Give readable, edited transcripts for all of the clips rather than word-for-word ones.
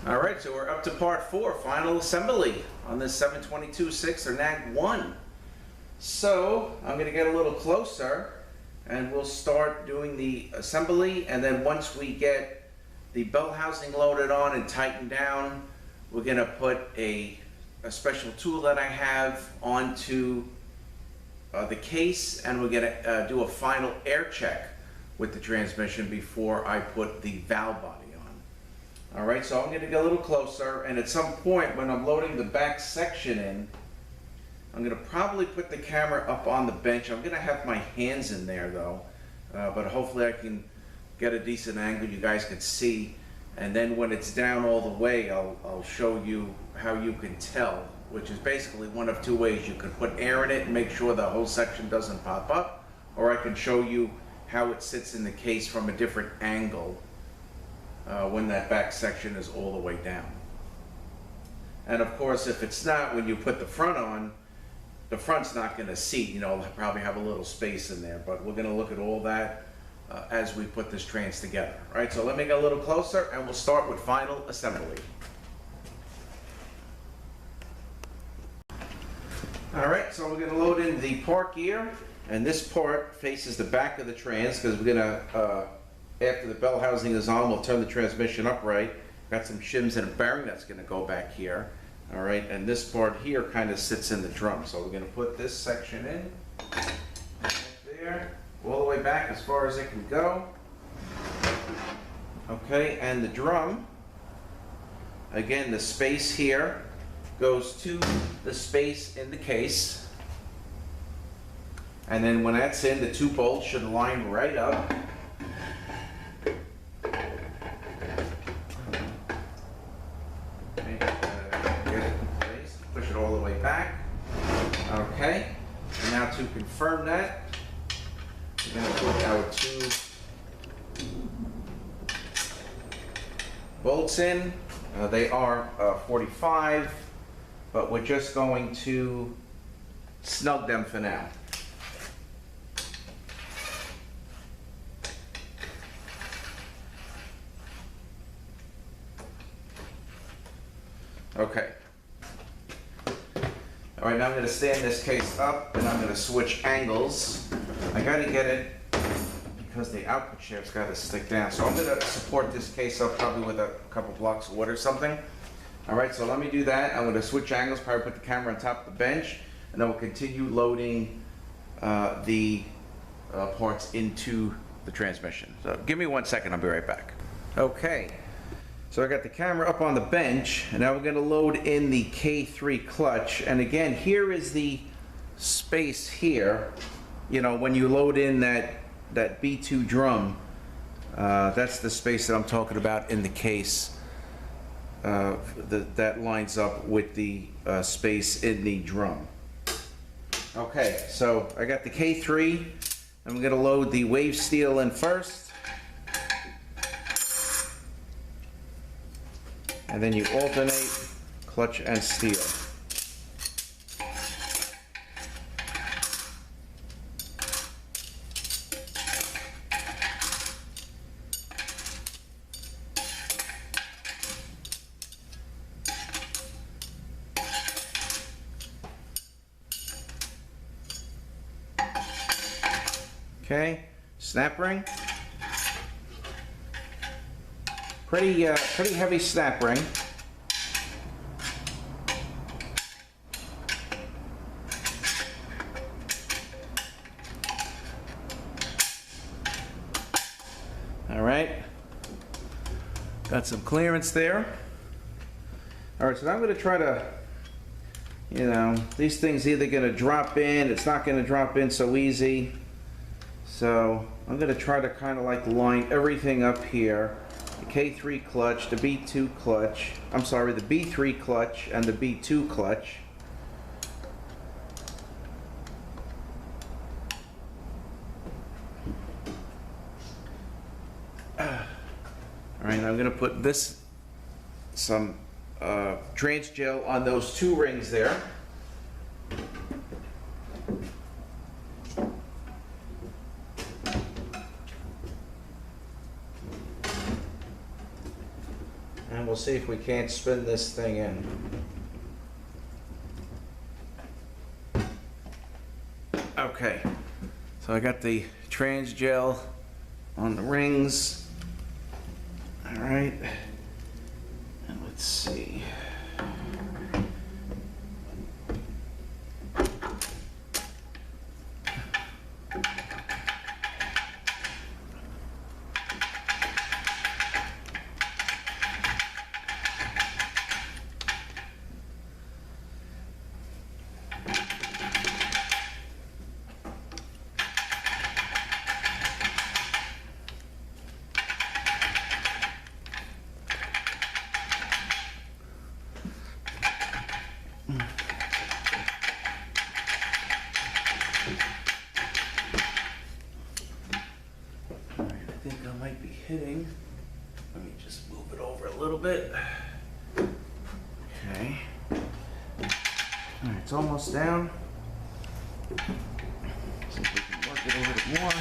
All right, so we're up to part 4, final assembly on this 722/6 or Nag1. So I'm going to get a little closer and we'll start doing the assembly, and then once we get the bell housing loaded on and tightened down, we're going to put a special tool that I have onto the case, and we're going to do a final air check with the transmission before I put the valve body on. All right, so I'm going to get a little closer, and at some point when I'm loading the back section in, I'm going to probably put the camera up on the bench. I'm going to have my hands in there though, but hopefully I can get a decent angle you guys can see, and then when it's down all the way, I'll show you how you can tell, which is basically one of 2 ways. You can put air in it and make sure the whole section doesn't pop up, or I can show you how it sits in the case from a different angle when that back section is all the way down. And of course, if it's not, when you put the front on, the front's not going to seat, you know, it'll probably have a little space in there, but we're going to look at all that as we put this trans together. All right, so let me get a little closer and we'll start with final assembly. All right, so we're going to load in the part gear, and this part faces the back of the trans because we're going to, after the bell housing is on, we'll turn the transmission upright. Got some shims and a bearing that's going to go back here. All right, and this part here kind of sits in the drum. So we're going to put this section in right there, all the way back as far as it can go. Okay, and the drum, again, the space here goes to the space in the case. And then when that's in, the 2 bolts should line right up. All the way back. Okay, and now to confirm that, we're going to put our 2 bolts in. They are 45, but we're just going to snug them for now. Okay. All right, now I'm going to stand this case up and I'm going to switch angles. I got to get it because the output shaft's got to stick down. So I'm going to support this case up probably with a couple blocks of wood or something. All right, so let me do that. I'm going to switch angles, probably put the camera on top of the bench, and then we'll continue loading the parts into the transmission. So give me 1 second, I'll be right back. Okay. So I got the camera up on the bench, and now we're going to load in the K3 clutch. And again, here is the space here. You know, when you load in that B2 drum, that's the space that I'm talking about in the case. That lines up with the space in the drum. Okay, so I got the K3. I'm going to load the wave steel in first. And then you alternate clutch and steel. Okay, snap ring. Pretty heavy snap ring. All right, got some clearance there. All right, so now I'm going to try to, you know, these things either going to drop in, it's not going to drop in so easy. So I'm going to try to kind of like line everything up here. The K3 clutch, the B2 clutch, I'm sorry, the B3 clutch and the B2 clutch. All right, now I'm going to put some trans gel on those 2 rings there. And we'll see if we can't spin this thing in. Okay, so I got the trans gel on the rings. All right, and let's see. Hitting. Let me just move it over a little bit. Okay. All right, it's almost down. See if we can work it a little bit more.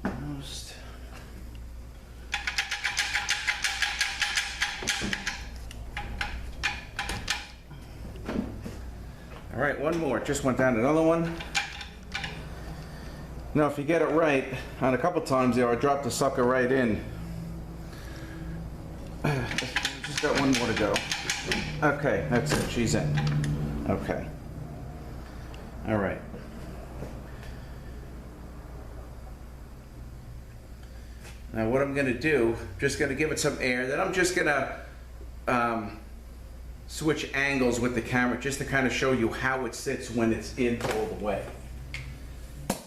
Almost. All right, one more. Just went down another one. Now, if you get it right, on a couple times there, I dropped the sucker right in. Just got one more to go. Okay, that's it. She's in. Okay. All right. Now, what I'm going to do, just going to give it some air. Then I'm just going to switch angles with the camera just to kind of show you how it sits when it's in all the way.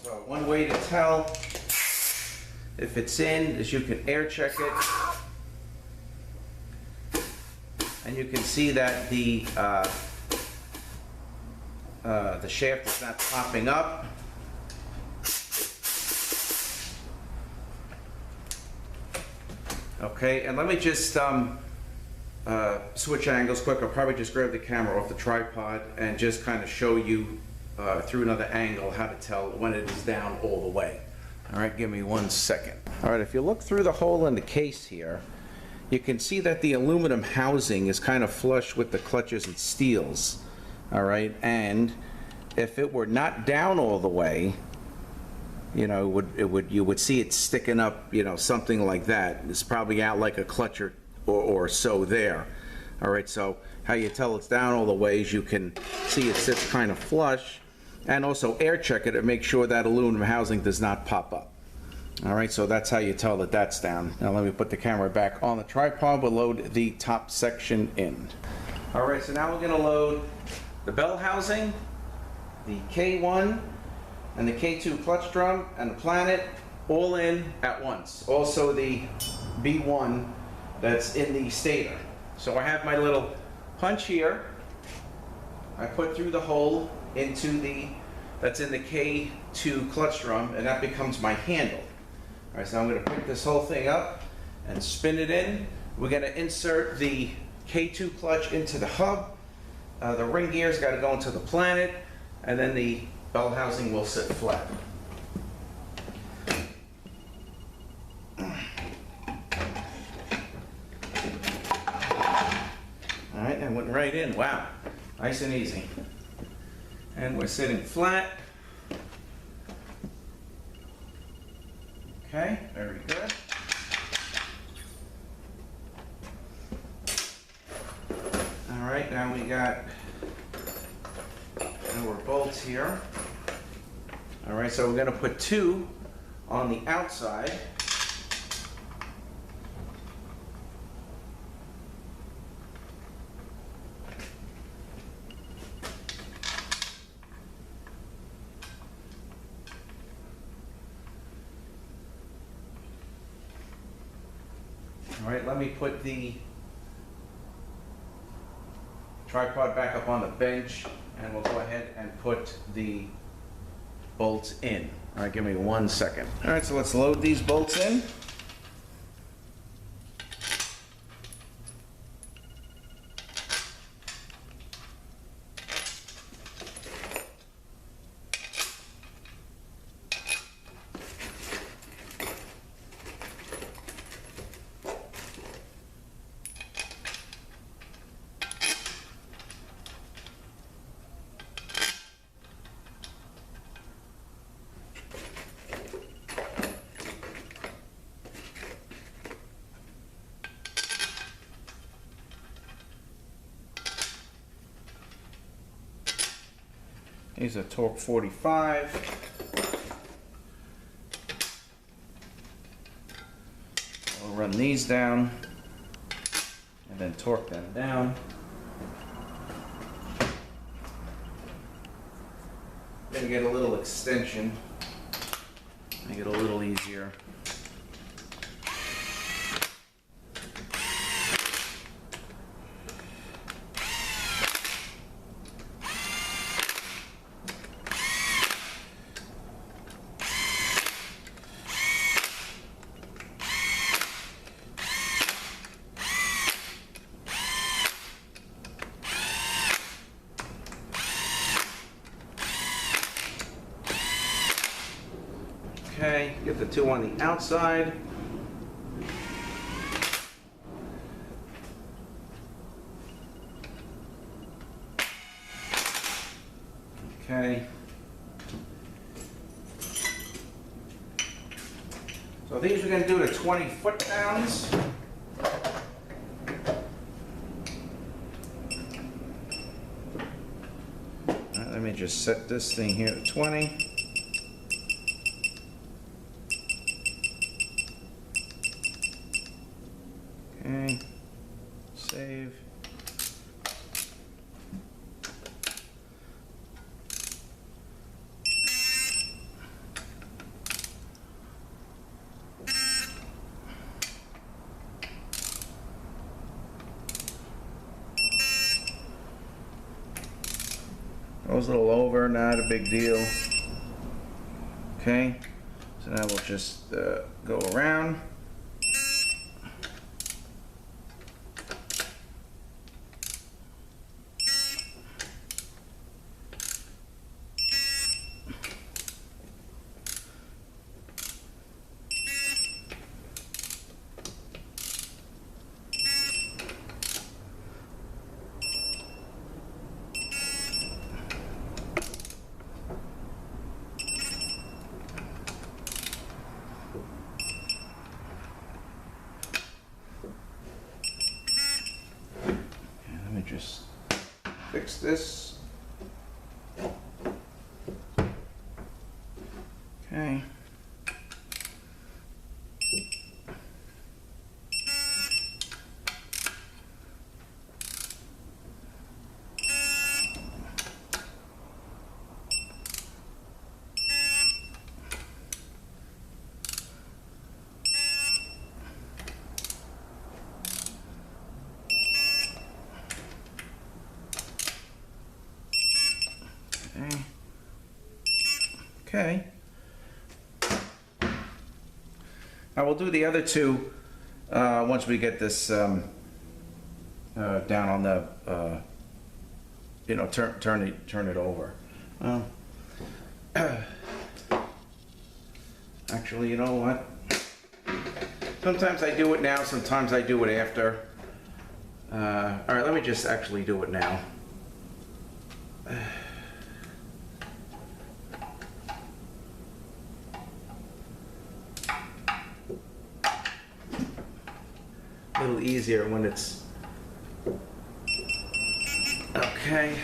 So one way to tell if it's in is you can air check it, and you can see that the shaft is not popping up. Okay, and let me just switch angles quick. I'll probably just grab the camera off the tripod and just kind of show you through another angle how to tell when it is down all the way. All right, give me 1 second. All right, if you look through the hole in the case here, you can see that the aluminum housing is kind of flush with the clutches and steels. All right, and if it were not down all the way, you know, you would see it sticking up, you know, something like that. It's probably out like a clutch or so there. All right, so how you tell it's down all the way is you can see it sits kind of flush, and also air check it to make sure that aluminum housing does not pop up. All right, so that's how you tell that that's down. Now let me put the camera back on the tripod. We'll load the top section in. All right, so now we're going to load the bell housing, the K1 and the K2 clutch drum and the planet all in at once. Also the B1 that's in the stator. So I have my little punch here. I put through the hole into that's in the K2 clutch drum, and that becomes my handle. All right, so I'm going to pick this whole thing up and spin it in. We're going to insert the K2 clutch into the hub. The ring gear's got to go into the planet, and then the bell housing will sit flat. All right, that went right in. Wow, nice and easy. And we're sitting flat. Okay, very good. All right, now we got our bolts here. All right, so we're going to put 2 on the outside. All right, let me put the tripod back up on the bench, and we'll go ahead and put the bolts in. All right, give me 1 second. All right, so let's load these bolts in. These are torque 45. We'll run these down and then torque them down. Gonna get a little extension, make it a little easier. Okay, get the two on the outside. Okay. So these we're going to do to 20 foot-pounds. Let me just set this thing here to 20. Okay, save. Goes a little over, not a big deal. Okay, so now we'll just go around. Just fix this. Okay. Okay. Now we'll do the other two once we get this down on the, you know, turn it over. Actually, you know what? Sometimes I do it now, sometimes I do it after. All right, let me just actually do it now. A little easier when it's okay.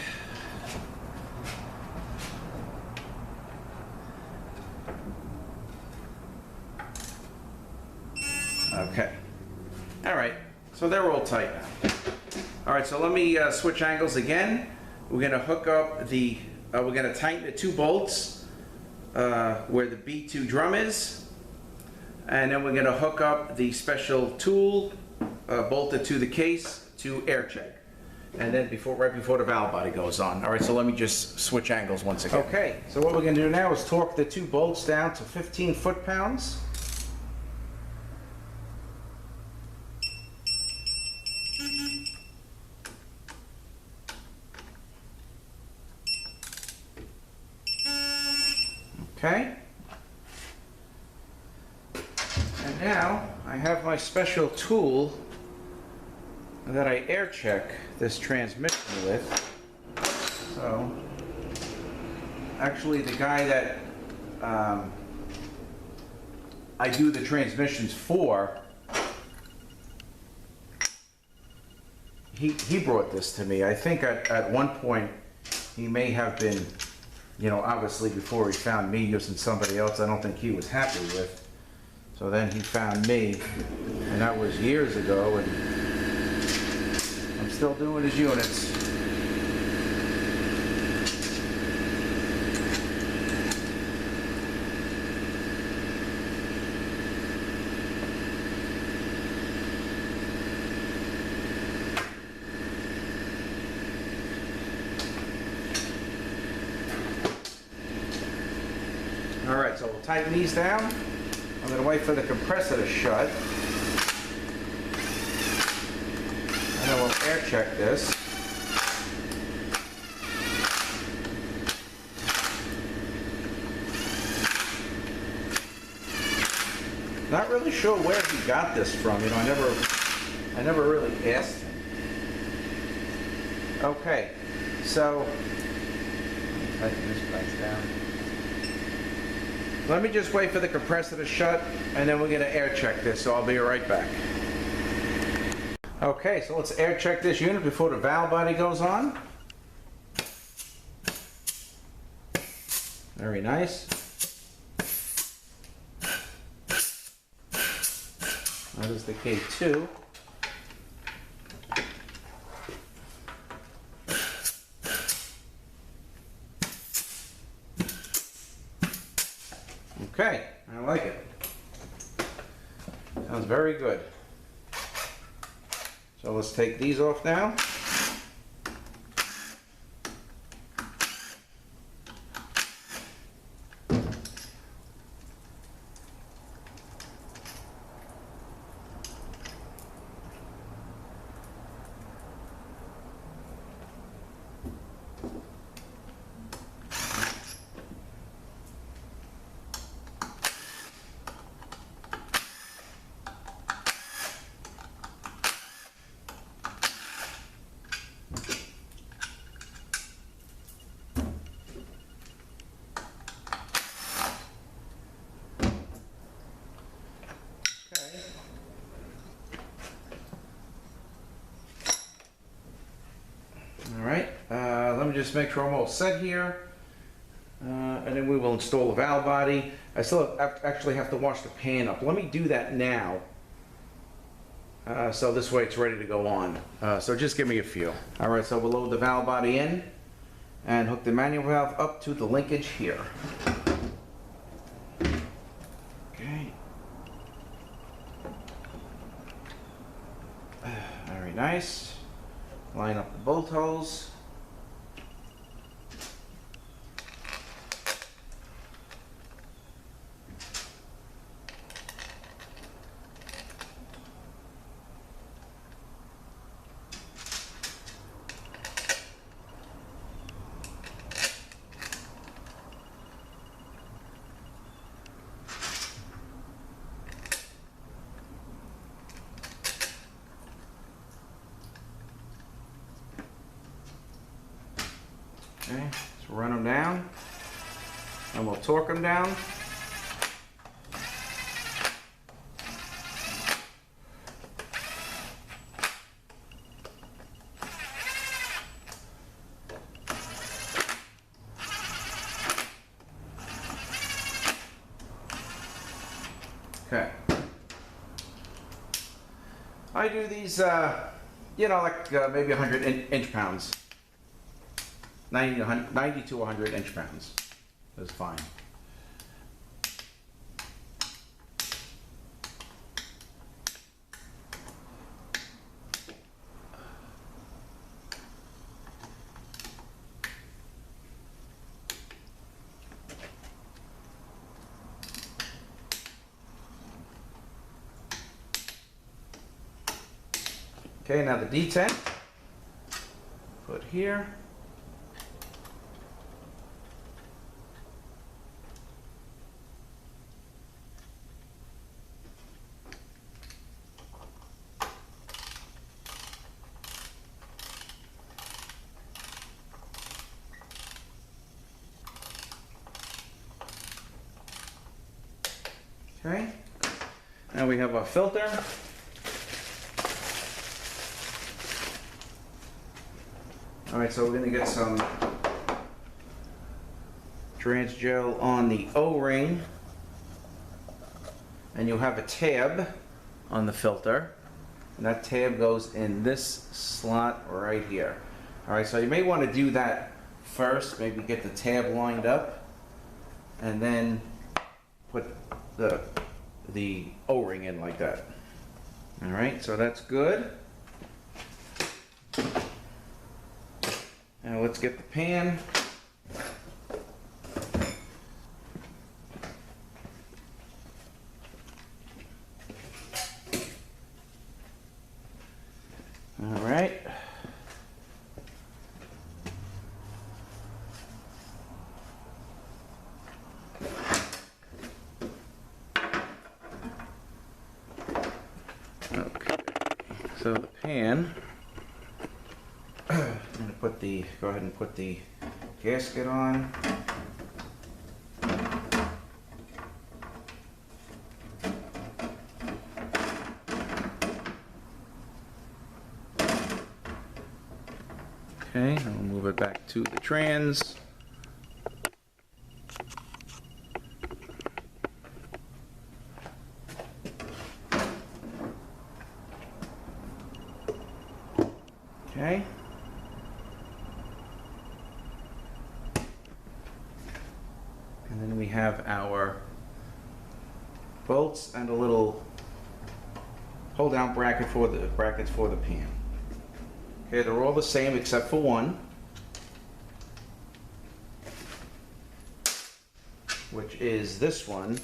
Okay. All right. So they're all tight now. All right. So let me switch angles again. We're going to hook up the. We're going to tighten the two bolts where the B2 drum is, and then we're going to hook up the special tool bolted to the case to air check, and then right before the valve body goes on. All right, so let me just switch angles once again. Okay, so what we're going to do now is torque the two bolts down to 15 foot-pounds. Okay. And now I have my special tool that I air check this transmission with. So actually the guy that I do the transmissions for, he brought this to me. I think at one point he may have been you know, obviously before he found me using somebody else, I don't think he was happy with. So then he found me, and that was years ago, and I'm still doing his units. All right, so we'll tighten these down. I'm going to wait for the compressor to shut. And then we'll air check this. Not really sure where he got this from. You know, I never really asked him. Okay, so tighten this place down. Let me just wait for the compressor to shut, and then we're going to air check this, so I'll be right back. Okay, so let's air check this unit before the valve body goes on. Very nice. That is the K2. Okay, I like it. Sounds very good. So let's take these off now. Let me just make sure I'm all set here, and then we will install the valve body. I still actually have to wash the pan up. Let me do that now, so this way it's ready to go on. So just give me a few. All right, so we'll load the valve body in and hook the manual valve up to the linkage here. Okay. Very nice. Line up the bolt holes. Okay, let's run them down, and we'll torque them down. Okay. I do these, you know, like maybe 100 inch pounds. 90 to 100 inch pounds is fine. Okay, now the detent, put here. Okay, now we have our filter. All right, so we're going to get some trans gel on the O-ring, and you'll have a tab on the filter, and that tab goes in this slot right here. Alright, so you may want to do that first, maybe get the tab lined up, and then put the O-ring in like that. Alright, so that's good. Now let's get the pan. Alright. Okay, so the pan, I'm going to go ahead and put the gasket on. Okay, and we'll move it back to the trans. Okay. And then we have our bolts and a little hold down brackets for the pan. Okay, they're all the same except for one, which is this one.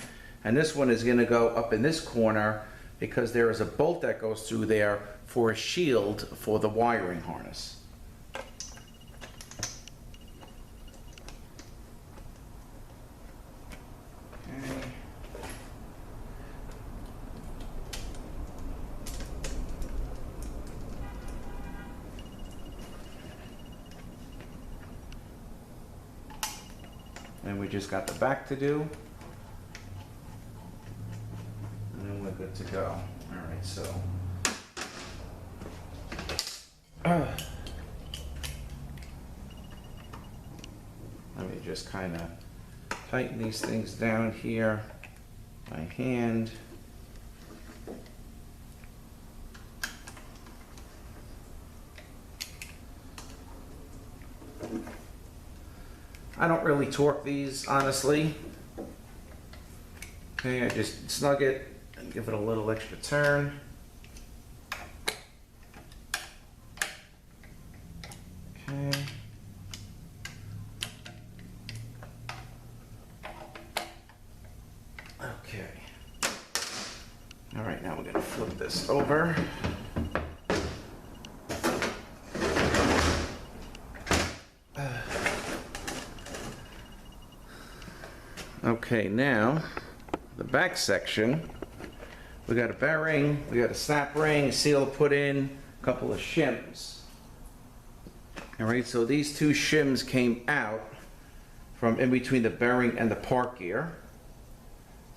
And this one is going to go up in this corner because there is a bolt that goes through there for a shield for the wiring harness. Okay. And we just got the back to do. And then we're good to go. All right, so. Let me just kind of tighten these things down here by hand. I don't really torque these, honestly. Okay, I just snug it and give it a little extra turn. Okay. Okay. All right, now we're going to flip this over. Okay, now the back section, we got a bearing, we got a snap ring, a seal to put in, a couple of shims. All right, so these two shims came out from in between the bearing and the park gear.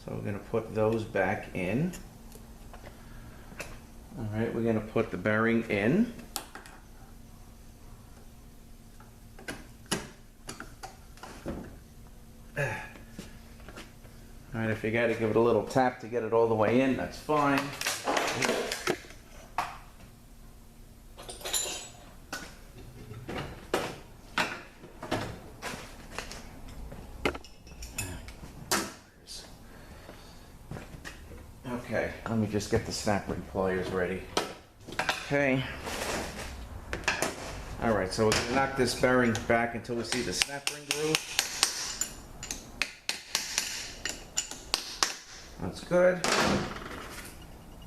So we're going to put those back in. All right, we're going to put the bearing in. All right, if you got to give it a little tap to get it all the way in, that's fine. Okay, let me just get the snap ring pliers ready. Okay. All right, so we're going to knock this bearing back until we see the snap ring groove. That's good.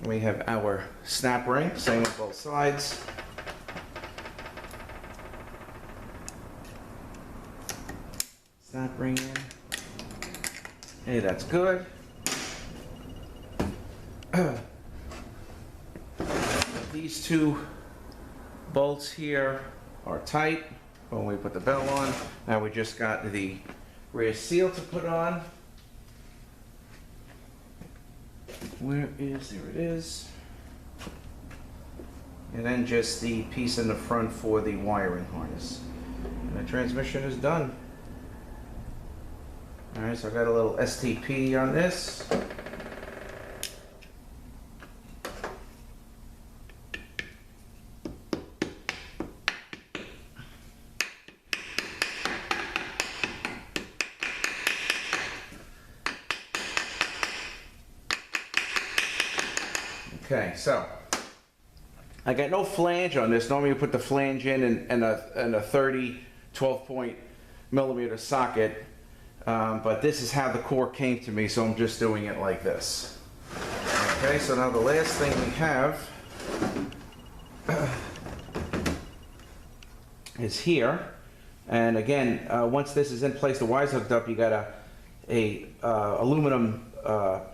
We have our snap ring, same on both sides. Snap ring in. Hey, that's good. These two bolts here are tight when we put the bell on. Now we just got the rear seal to put on. There it is. And then just the piece in the front for the wiring harness. And the transmission is done. All right, so I got a little STP on this. Okay, so I got no flange on this. Normally you put the flange in a 30 12-millimeter socket, but this is how the core came to me, so I'm just doing it like this. Okay, so now the last thing we have is here, and again, once this is in place, the wire's hooked up, you got a aluminum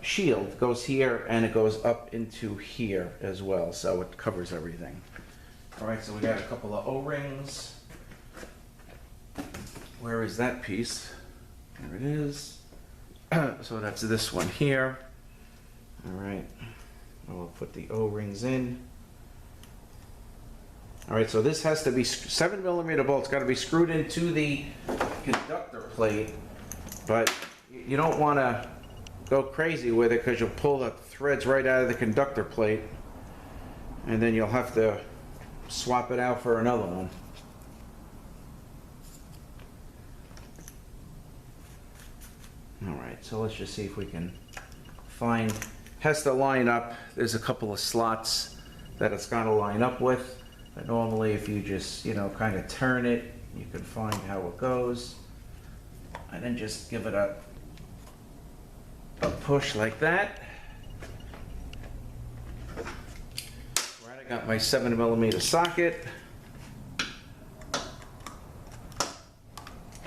shield goes here, and it goes up into here as well, so it covers everything. All right, so we got a couple of O-rings. Where is that piece? There it is. So that's this one here. All right, we'll put the O-rings in. All right, so this has to be 7-millimeter bolts, got to be screwed into the conductor plate, but you don't want to go crazy with it because you'll pull the threads right out of the conductor plate, and then you'll have to swap it out for another one. All right, so let's just see if we can find, has to line up. There's a couple of slots that it's got to line up with, but normally if you just, you know, kind of turn it, you can find how it goes, and then just give it a push like that. Right, I got my 7-millimeter socket.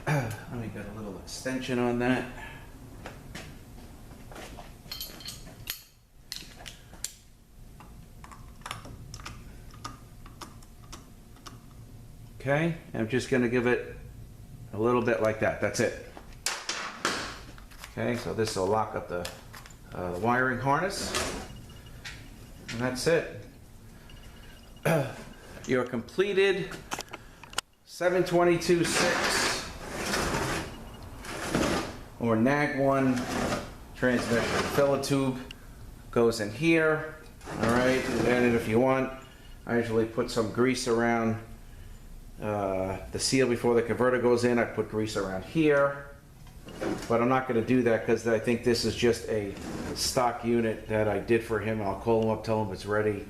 Let me get a little extension on that. Okay, I'm just going to give it a little bit like that. That's it. Okay, so this will lock up the wiring harness, and that's it. Your completed 722/6 or Nag1 transmission. Filler tube goes in here. All right, and then if you want, I usually put some grease around the seal before the converter goes in. I put grease around here. But I'm not going to do that because I think this is just a stock unit that I did for him. I'll call him up, tell him it's ready.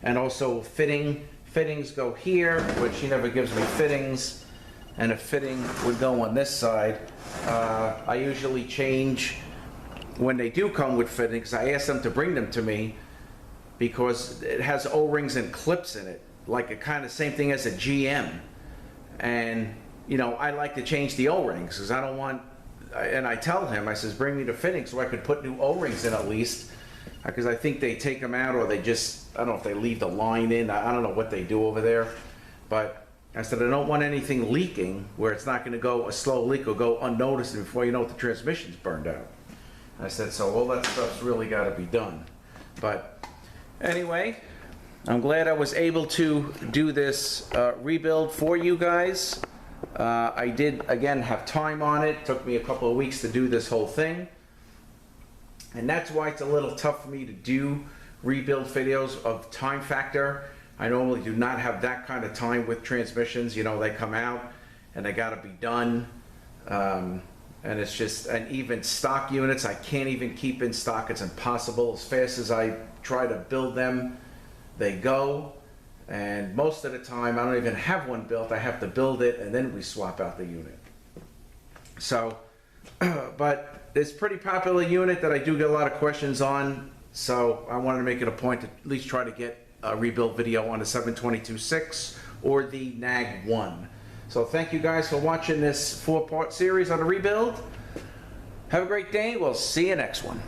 And also fittings go here, which he never gives me fittings. And a fitting would go on this side. I usually change when they do come with fittings. I ask them to bring them to me because it has O-rings and clips in it, like a kind of same thing as a GM. And you know, I like to change the O-rings because I don't want. And I tell him, I says, bring me the fitting so I could put new O-rings in at least, because I think they take them out or they just, I don't know if they leave the line in. I don't know what they do over there. But I said, I don't want anything leaking where it's not going to go, a slow leak will go unnoticed before you know the transmission's burned out. I said, so all that stuff's really got to be done. But anyway, I'm glad I was able to do this rebuild for you guys. I did, again, have time on it. Took me a couple of weeks to do this whole thing. And that's why it's a little tough for me to do rebuild videos of time factor. I normally do not have that kind of time with transmissions. You know, they come out and they got to be done. And it's just, and even stock units, I can't even keep in stock. It's impossible. As fast as I try to build them, they go. And most of the time, I don't even have one built. I have to build it, and then we swap out the unit. So, but it's a pretty popular unit that I do get a lot of questions on. So I wanted to make it a point to at least try to get a rebuild video on the 722/6 or the Nag1. So thank you guys for watching this 4-part series on the rebuild. Have a great day. We'll see you next one.